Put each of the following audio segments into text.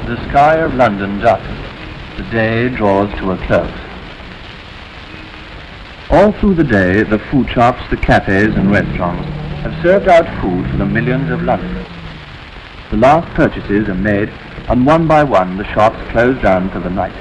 The sky of London darkens. The day draws to a close. All through the day, the food shops, the cafes and restaurants have served out food for the millions of Londoners. The last purchases are made, and one by one the shops close down for the night.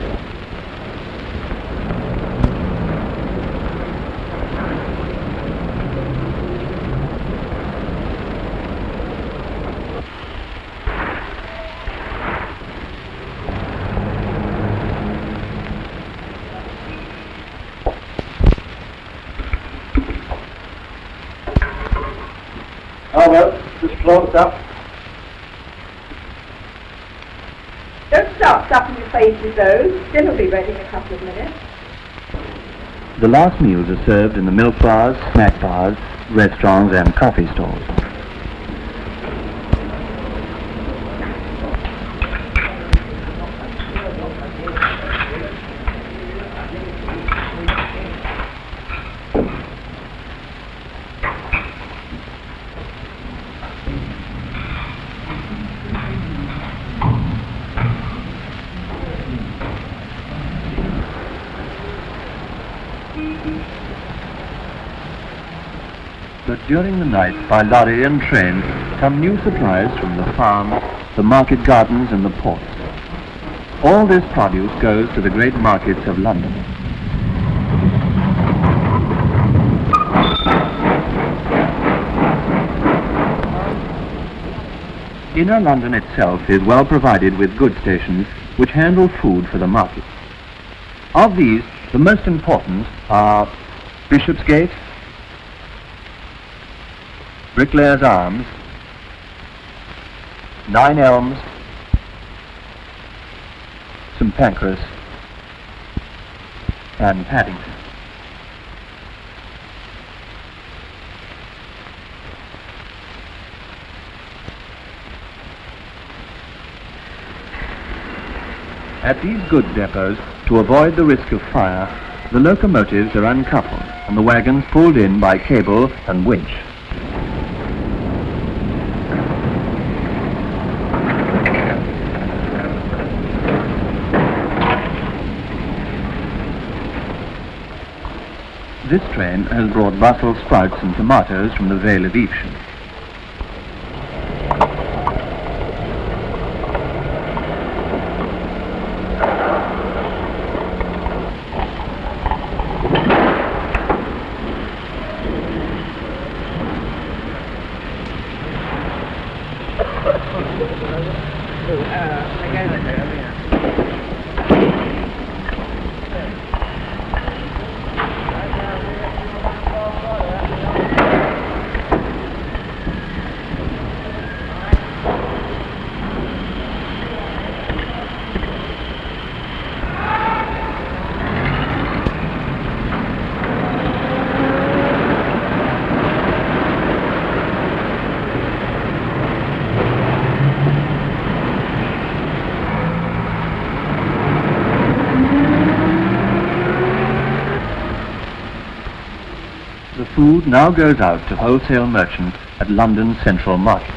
Oh well, just closed up. Don't start stuffing your faces though. Dinner will be ready in a couple of minutes. The last meals are served in the milk bars, snack bars, restaurants and coffee stalls. But during the night, by lorry and train, come new supplies from the farms, the market gardens and the ports. All this produce goes to the great markets of London. Inner London itself is well provided with goods stations which handle food for the market. Of these, the most important are Bishopsgate, Bricklayers Arms, Nine Elms, St Pancras, and Paddington. At these goods depots, to avoid the risk of fire, the locomotives are uncoupled and the wagons pulled in by cable and winch. This train has brought Brussels sprouts and tomatoes from the Vale of Evesham. The food now goes out to wholesale merchants at London Central Market.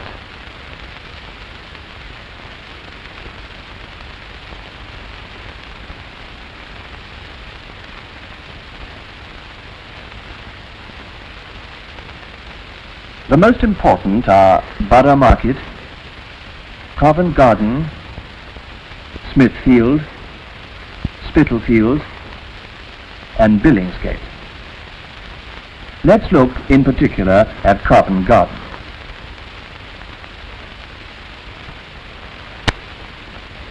The most important are Borough Market, Covent Garden, Smithfields, Spitalfields, and Billingsgate. Let's look in particular at Covent Garden.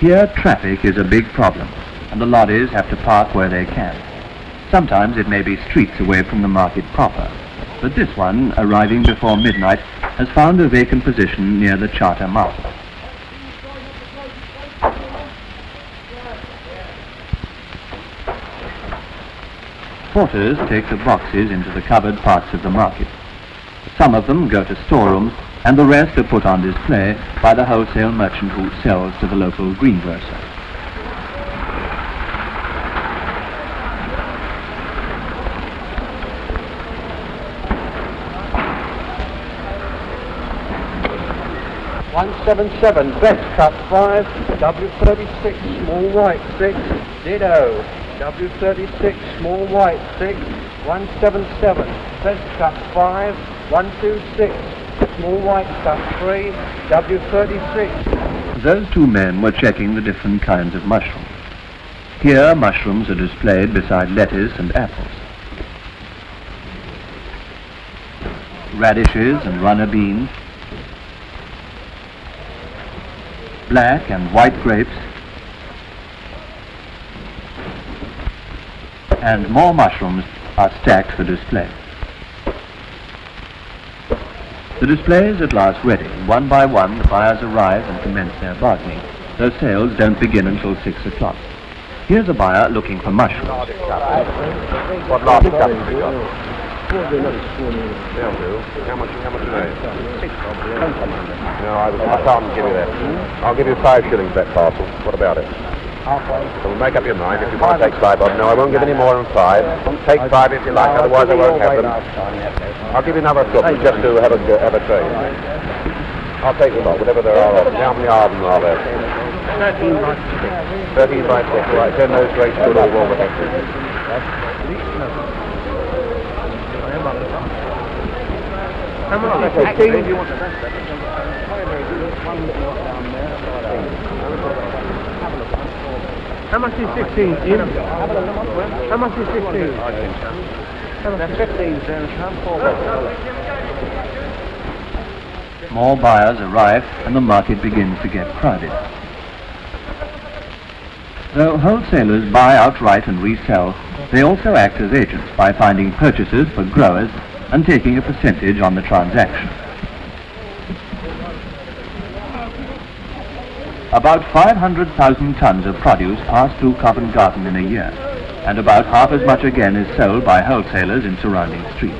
Here traffic is a big problem and the lorries have to park where they can. Sometimes it may be streets away from the market proper, but this one, arriving before midnight, has found a vacant position near the Charter Market. Porters take the boxes into the covered parts of the market. Some of them go to storerooms and the rest are put on display by the wholesale merchant who sells to the local greengrocer. One 177, best cut 5, W36, small white 6, ditto, W36, small white 6, 177, best cut 5, 126, small white cut 3, W36. Those two men were checking the different kinds of mushrooms. Here, mushrooms are displayed beside lettuce and apples. Radishes and runner beans, black and white grapes, and more mushrooms are stacked for display. The display is at last ready. One by one, the buyers arrive and commence their bargaining. Their sales don't begin until 6 o'clock. Here's a buyer looking for mushrooms. What large cup have you got? They'll do. How much are they? No, I can't give you that. I'll give you 5 shillings that parcel. What about it? So we'll make up your mind. If you want to take 5 off. No, I won't give any more than 5. Take 5 if you like, otherwise I won't have them. I'll give you another cup just to have a trade. I'll take them all, whatever there are of them. How many of them are there? 13 by 6. 13 by 6, right. Send those rates to all over there. How much is 16? How much is 16, Jim? How much is 16? That's 15, More buyers arrive and the market begins to get crowded. Though wholesalers buy outright and resell, they also act as agents by finding purchasers for growers and taking a percentage on the transaction. About 500,000 tons of produce pass through Covent Garden in a year, and about half as much again is sold by wholesalers in surrounding streets.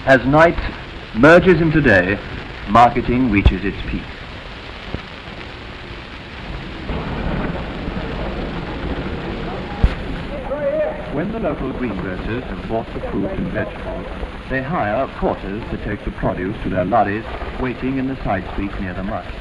As night merges into day, marketing reaches its peak. When the local greengrocers have bought the fruit and vegetables, they hire porters to take the produce to their lorries waiting in the side street near the market.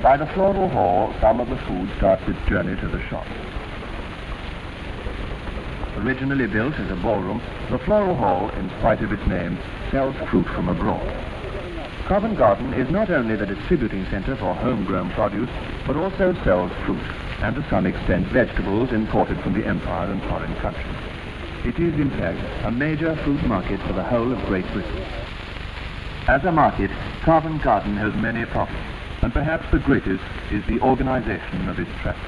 By the floral hall, some of the food starts its journey to the shop. Originally built as a ballroom, the floral hall, in spite of its name, sells fruit from abroad. Covent Garden is not only the distributing centre for homegrown produce, but also sells fruit, and to some extent vegetables imported from the Empire and foreign countries. It is, in fact, a major fruit market for the whole of Great Britain. As a market, Covent Garden has many problems, and perhaps the greatest is the organization of its traffic.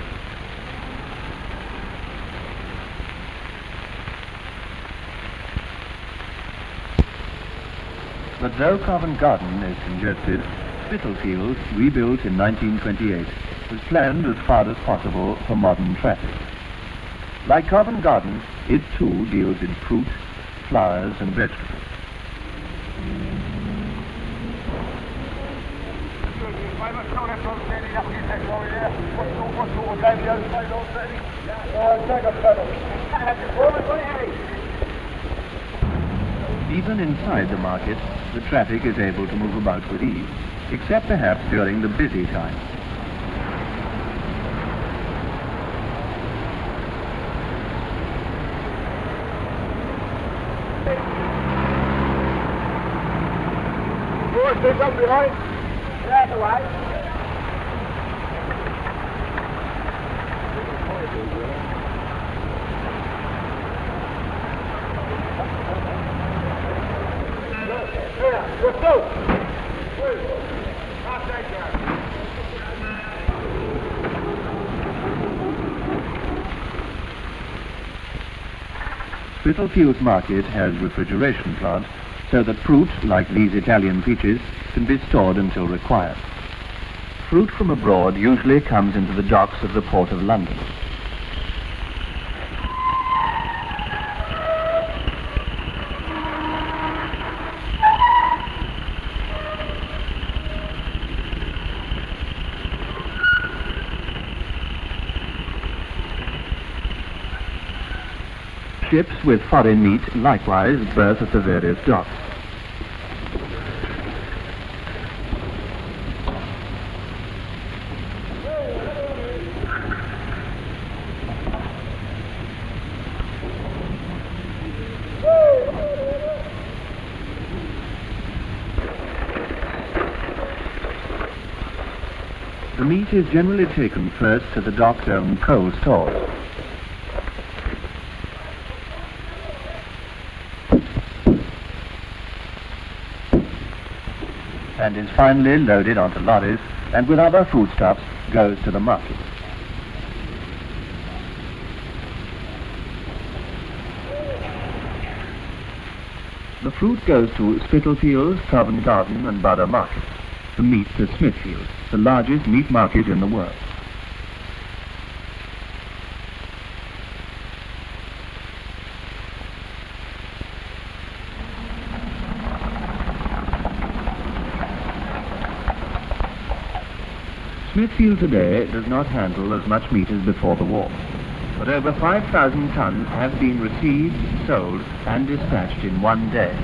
But though Covent Garden is congested, Spitalfields, rebuilt in 1928, was planned as far as possible for modern traffic. Like Covent Garden, it too deals in fruit, flowers and vegetables. Even inside the market, the traffic is able to move about with ease, except perhaps during the busy time. There's something behind. That's all right. Let's go. Spitalfields Market has refrigeration plants so that fruit, like these Italian peaches, can be stored until required. Fruit from abroad usually comes into the docks of the Port of London. Ships with foreign meat likewise berth at the various docks. The meat is generally taken first to the dock's own coal stores. And is finally loaded onto lorries and with other foodstuffs goes to the market. The fruit goes to Spitalfields, Covent Garden and Butter Market. The meat to Smithfields, the largest meat market in the world. Smithfield today does not handle as much meat as before the war, but over 5,000 tons have been received, sold and dispatched in one day.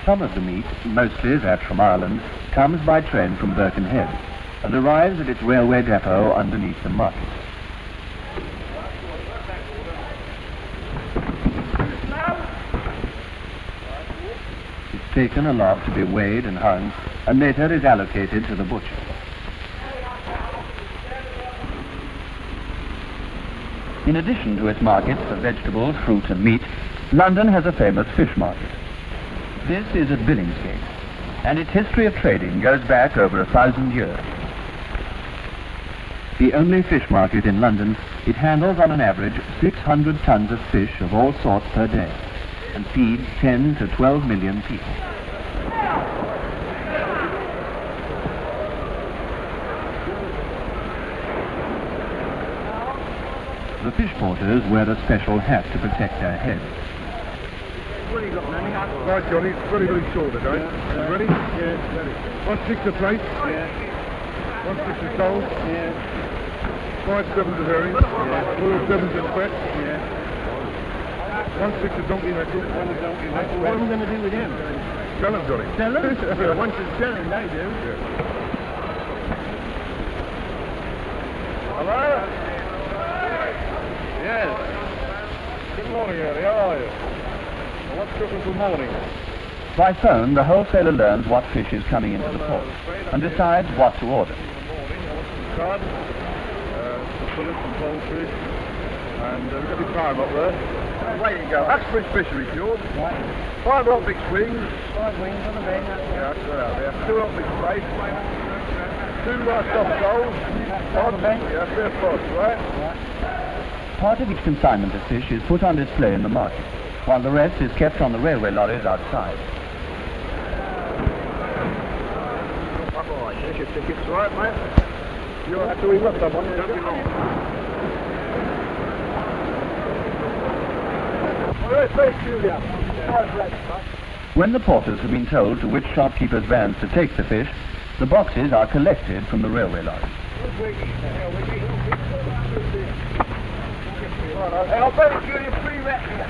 Some of the meat, mostly that from Ireland, comes by train from Birkenhead and arrives at its railway depot underneath the market. It's taken aloft to be weighed and hung, and later is allocated to the butcher. In addition to its markets for vegetables, fruit and meat, London has a famous fish market. This is at Billingsgate, and its history of trading goes back over 1,000 years. The only fish market in London, it handles on an average 600 tons of fish of all sorts per day, and feeds 10 to 12 million people. The fish porters wear a special hat to protect their heads. Right, Johnny, it's very, very short today. Yeah. You ready? Yeah, ready. 1/6 a plate. Yeah. 1/6 of sole. Yeah. 5/7 of herring. Yeah. 4/7 of fat. Yeah. 1/6 of donkey mackerel. What am I going to do with him? Sell him, Johnny. Sell him? Once you sell him, they do. Yeah. Hello? Yes. Good morning, Eddie. How are you? What's cooking for morning? By phone, the wholesaler learns what fish is coming into the port and decides what to order. Cod, pullets and poultry, and we've got the time up there. Away you go. Uxbridge Fisheries, yours. Right. 5 hot mixed wings. 5 wings on the menu. Yeah, that's right out there. 2 hot mixed base. 2 soft rolls. Yeah, that's their pods, right? Part of each consignment of fish is put on display in the market, while the rest is kept on the railway lorries outside. All right, there's your tickets, right, mate? You'll have to eat up someone, don't be long. When the porters have been told to which shopkeepers' vans to take the fish, the boxes are collected from the railway lorries. I'll better give you 3 reps here.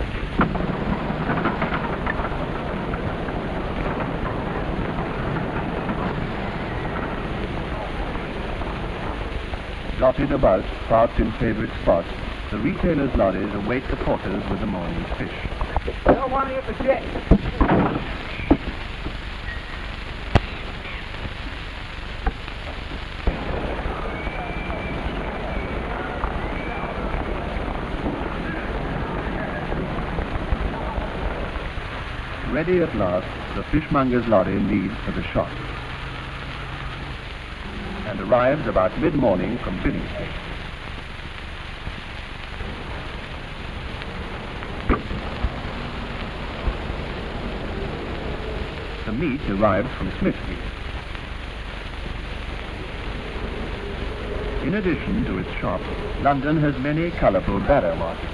Dotted about, parked in favourite spots, the retailers' lorries await the porters with the morning's fish. No one here for jet. Ready at last, the fishmonger's lorry leaves for the shop and arrives about mid-morning from Billingsgate. The meat arrives from Smithfields. In addition to its shop, London has many colourful barrow markets.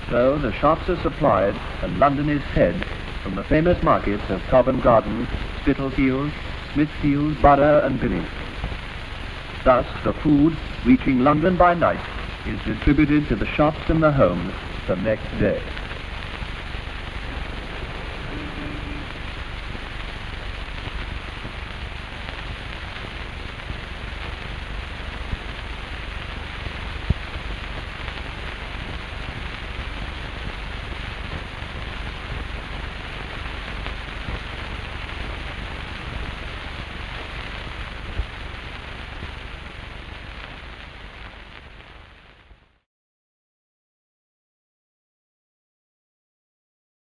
So the shops are supplied and London is fed from the famous markets of Covent Garden, Spitalfields, Smithfields, Borough and Billingsgate. Thus the food, reaching London by night, is distributed to the shops and the homes the next day.